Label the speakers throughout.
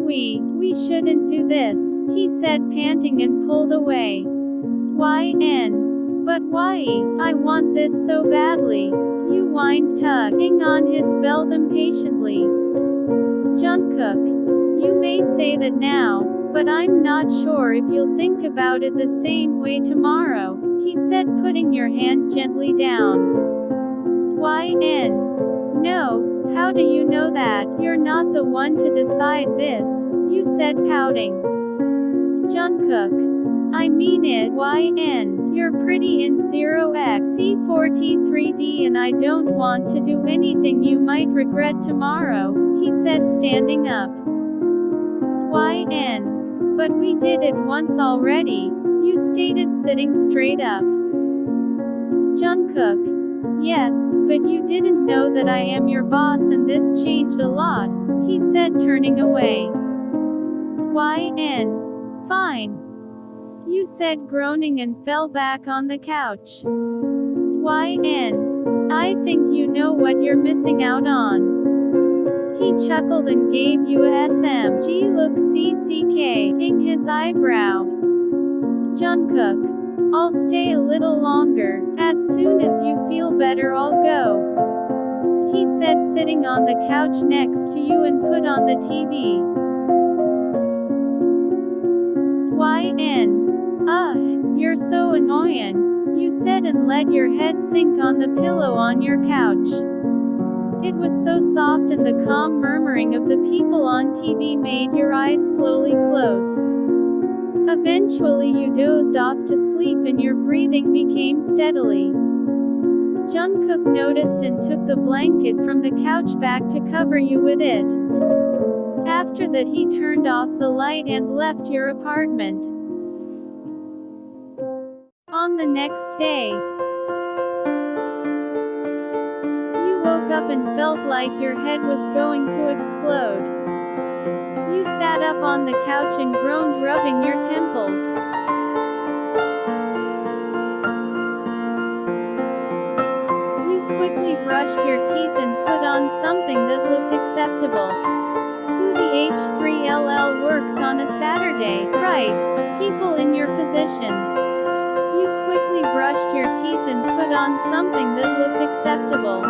Speaker 1: We shouldn't do this, he said, panting, and pulled away. 𝚤𝚄. But why? I want this so badly. You whined, tugging on his belt impatiently. Jungkook. You may say that now, but I'm not sure if you'll think about it the same way tomorrow, he said, putting your hand gently down. 𝚤𝚄. No, how do you know that? You're not the one to decide this, you said, pouting. Jungkook. I mean it, 𝚤𝚄. You're pretty in 𝙰𝚂𝚃 and I don't want to do anything you might regret tomorrow, he said, standing up. 𝚤𝚄. But we did it once already, you stated, sitting straight up. Jungkook. Yes, but you didn't know that I am your boss and this changed a lot, he said, turning away. 𝚤𝚄. Fine. You said, groaning, and fell back on the couch. 𝚤𝚄. I think you know what you're missing out on. He chuckled and gave you a SMG look, ing his eyebrow. Jungkook. I'll stay a little longer. As soon as you feel better I'll go, he said, sitting on the couch next to you, and put on the TV. 𝚤𝚄. Ugh, you're so annoying, you said, and let your head sink on the pillow on your couch. It was so soft, and the calm murmuring of the people on TV made your eyes slowly close. Eventually you dozed off to sleep and your breathing became steadily. Jungkook noticed and took the blanket from the couch back to cover you with it. After that he turned off the light and left your apartment. On the next day, you woke up and felt like your head was going to explode. You sat up on the couch and groaned, rubbing your temples. You quickly brushed your teeth and put on something that looked acceptable. Who the 𝚁 works on a Saturday, right? People in your position. You quickly brushed your teeth and put on something that looked acceptable.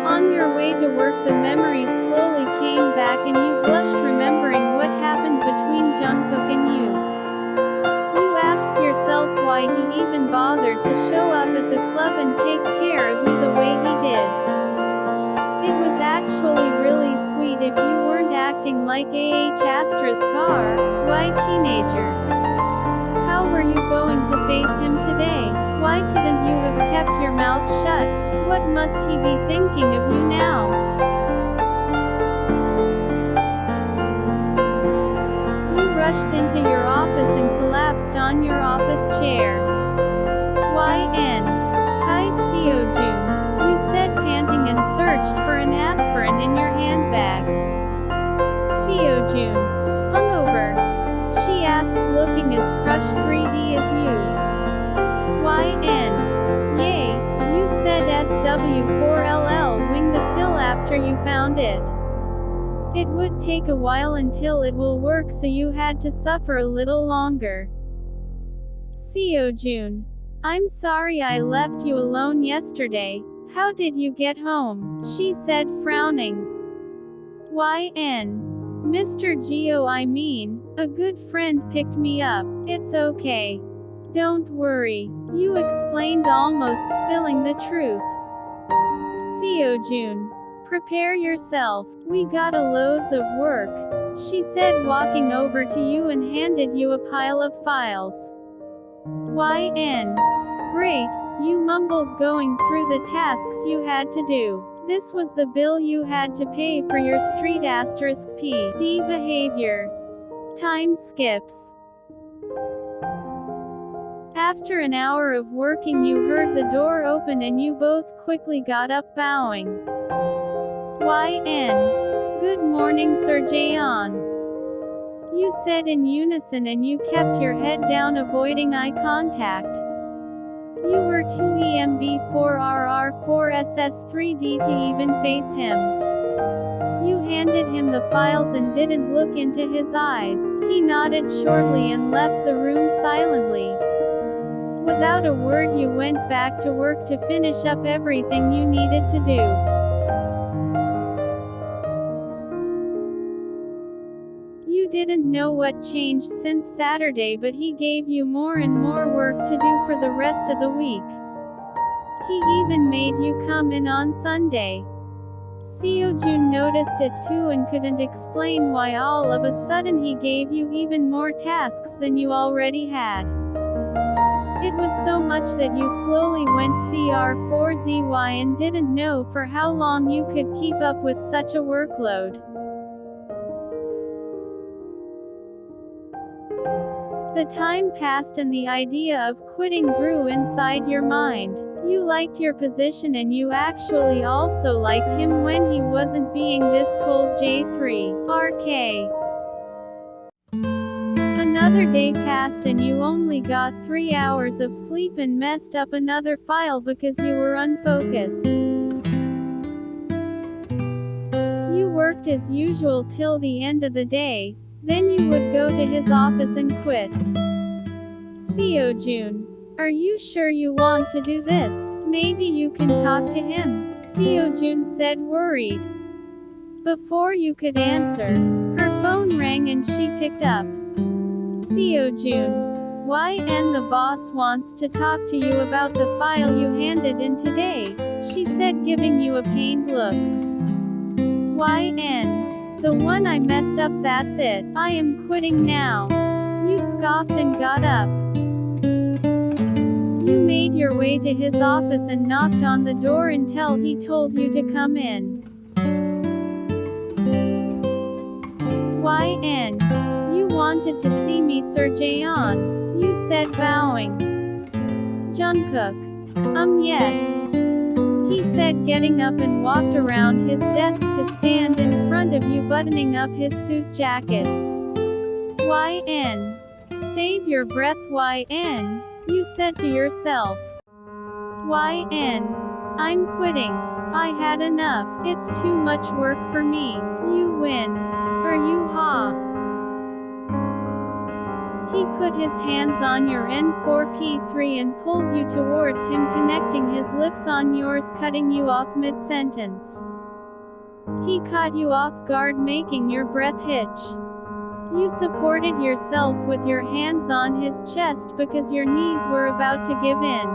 Speaker 1: On your way to work, the memories slowly came back and you blushed, remembering what happened between Jungkook and you. You asked yourself why he even bothered to show up at the club and take care of you the way he did. It was actually really sweet if you weren't acting like 𝚁𝚃𝙷𝚃 teenager. How were you going to face him today? Why couldn't you have kept your mouth shut? What must he be thinking of you now? You rushed into your office and collapsed on your office chair. 𝚤𝚄. Hi Seo-jun, you said, panting, and searched for an aspirin in your handbag. Seo-jun. Hungover? She asked, looking as crushed 3D as you. 𝚤𝚄. Yay, you said �SW4LL, wing the pill after you found it. It would take a while until it will work, so you had to suffer a little longer. Seo-jun. I'm sorry I left you alone yesterday. How did you get home? She said, frowning. 𝚤𝚄. Mr. Geo, I mean, a good friend picked me up. It's okay. Don't worry, you explained, almost spilling the truth. Seo-jun. Prepare yourself. We got a loads of work, she said, walking over to you and handed you a pile of files. 𝚤𝚄. Great, you mumbled, going through the tasks you had to do. This was the bill you had to pay for your street *PD behavior. Time skips. After an hour of working, you heard the door open and you both quickly got up, bowing. 𝚤𝚄. Good morning, Sir Jaeon, you said in unison, and you kept your head down, avoiding eye contact. You were too EMB4RR4SS3D to even face him. You handed him the files and didn't look into his eyes. He nodded shortly and left the room silently. Without a word you went back to work to finish up everything you needed to do. You didn't know what changed since Saturday, but he gave you more and more work to do for the rest of the week. He even made you come in on Sunday. Seo-jun noticed it too and couldn't explain why all of a sudden he gave you even more tasks than you already had. It was so much that you slowly went 𝚅-4zy and didn't know for how long you could keep up with such a workload. The time passed and the idea of quitting grew inside your mind. You liked your position and you actually also liked him when he wasn't being this cold. J.Jk. Another day passed and you only got 3 hours of sleep and messed up another file because you were unfocused. You worked as usual till the end of the day, then you would go to his office and quit. Seo-jun, are you sure you want to do this? Maybe you can talk to him, Seo-jun said, worried. Before you could answer, her phone rang and she picked up. Seo-jun, 𝚁 the boss wants to talk to you about the file you handed in today, she said, giving you a pained look. 𝚁, the one I messed up, that's it, I am quitting now. You scoffed and got up. You made your way to his office and knocked on the door until he told you to come in. 𝚁, you wanted to see me, Sir Jaeon, you said, bowing. Jungkook. Yes. He said, getting up and walked around his desk to stand in front of you, buttoning up his suit jacket. 𝚁, save your breath, 𝚁, you said to yourself. 𝚁, I'm quitting. I had enough. It's too much work for me. You win. Are you He put his hands on your N4P3 and pulled you towards him, connecting his lips on yours, cutting you off mid-sentence. He caught you off guard, making your breath hitch. You supported yourself with your hands on his chest because your knees were about to give in.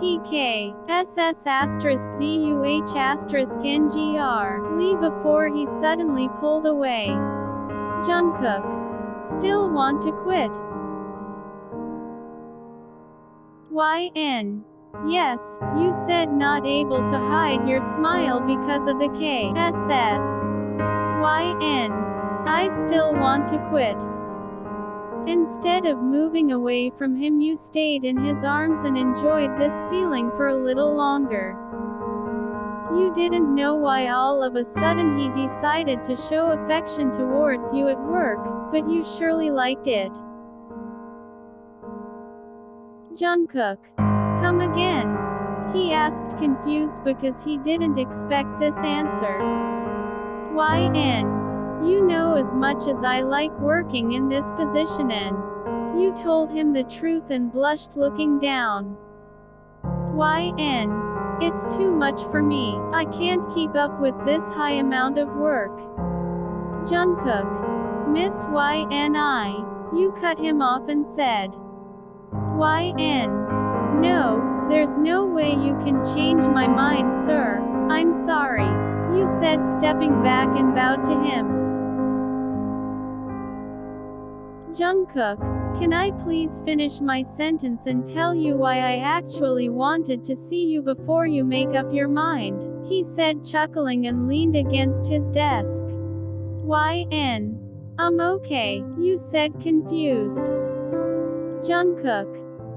Speaker 1: He 𝑘SS*DUH*NGR before he suddenly pulled away. Jungkook. Still want to quit? 𝚁. Yes, you said, not able to hide your smile because of the KSS. 𝚁. I still want to quit. Instead of moving away from him, you stayed in his arms and enjoyed this feeling for a little longer. You didn't know why all of a sudden he decided to show affection towards you at work, but you surely liked it. Jungkook. Come again? He asked, confused because he didn't expect this answer. 𝚁. You know as much as I like working in this position, and you told him the truth and blushed, looking down. 𝚁. It's too much for me. I can't keep up with this high amount of work. Jungkook. Miss 𝚁. You cut him off and said. 𝚁. No, there's no way you can change my mind, sir. I'm sorry, you said, stepping back and bowed to him. Jungkook, can I please finish my sentence and tell you why I actually wanted to see you before you make up your mind? He said, chuckling, and leaned against his desk. 𝚁. Okay, you said, confused. Jungkook.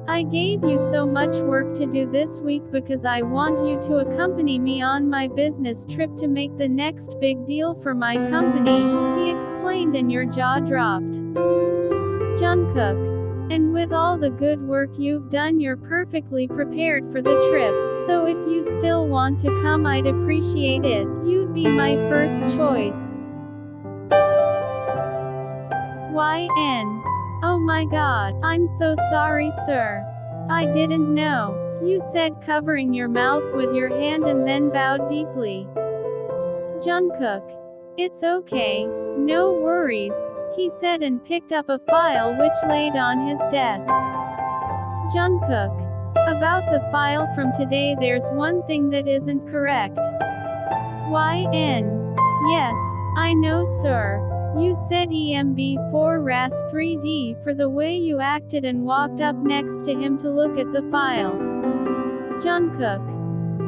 Speaker 1: I gave you so much work to do this week because I want you to accompany me on my business trip to make the next big deal for my company, he explained, and your jaw dropped. Jungkook. And with all the good work you've done, you're perfectly prepared for the trip. So if you still want to come, I'd appreciate it. You'd be my first choice. YN. Oh my God, I'm so sorry, sir. I didn't know. You said, covering your mouth with your hand, and then bowed deeply. Jungkook. It's okay. No worries, he said, and picked up a file which laid on his desk. Jungkook. About the file from today, there's one thing that isn't correct. YN. Yes, I know, sir. You said EMB4RAS3D for the way you acted and walked up next to him to look at the file. Jungkook.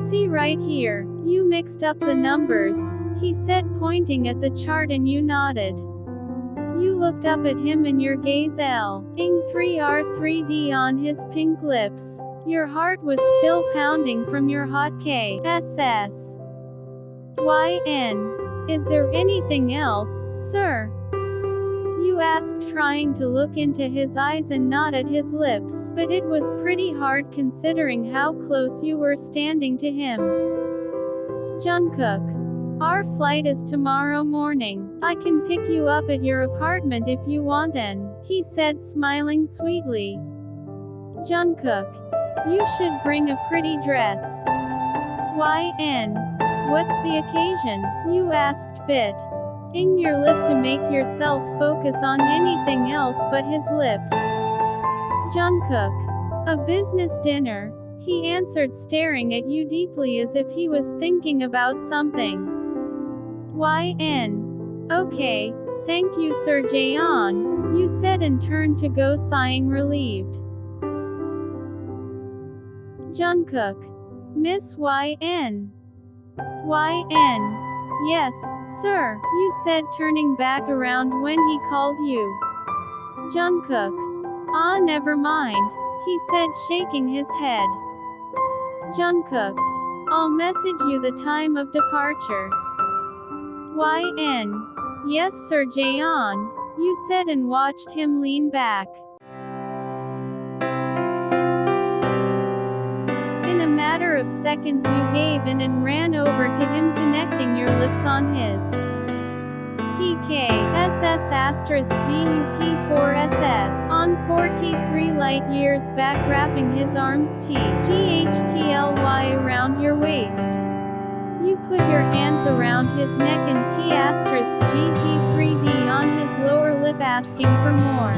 Speaker 1: See right here, you mixed up the numbers, he said, pointing at the chart, and you nodded. You looked up at him and your gaze ing3R3D on his pink lips. Your heart was still pounding from your hot KSS. YN. Is there anything else, sir? You asked, trying to look into his eyes and not at his lips, but it was pretty hard considering how close you were standing to him. Jungkook. Our flight is tomorrow morning. I can pick you up at your apartment if you want, he said, smiling sweetly. Jungkook. You should bring a pretty dress. YN. What's the occasion? You asked, bit-ing your lip to make yourself focus on anything else but his lips. Jungkook. A business dinner, he answered, staring at you deeply as if he was thinking about something. YN. Okay, thank you, Sir Jaeon, you said, and turned to go, sighing relieved. Jungkook. Miss YN. YN. Yes, sir, you said, turning back around when he called you. Jungkook. Ah, never mind, he said, shaking his head. Jungkook. I'll message you the time of departure. YN. Yes, Sir Jaeon, you said, and watched him lean back. In a matter of seconds you gave in and ran over to him, connecting your lips on his. PKSS*DUP4SS on 43 light years back, wrapping his arms 𝚁𝚗𝚂 around your waist. You put your hands around his neck and 𝚁*J.Jk. on his lower lip, asking for more.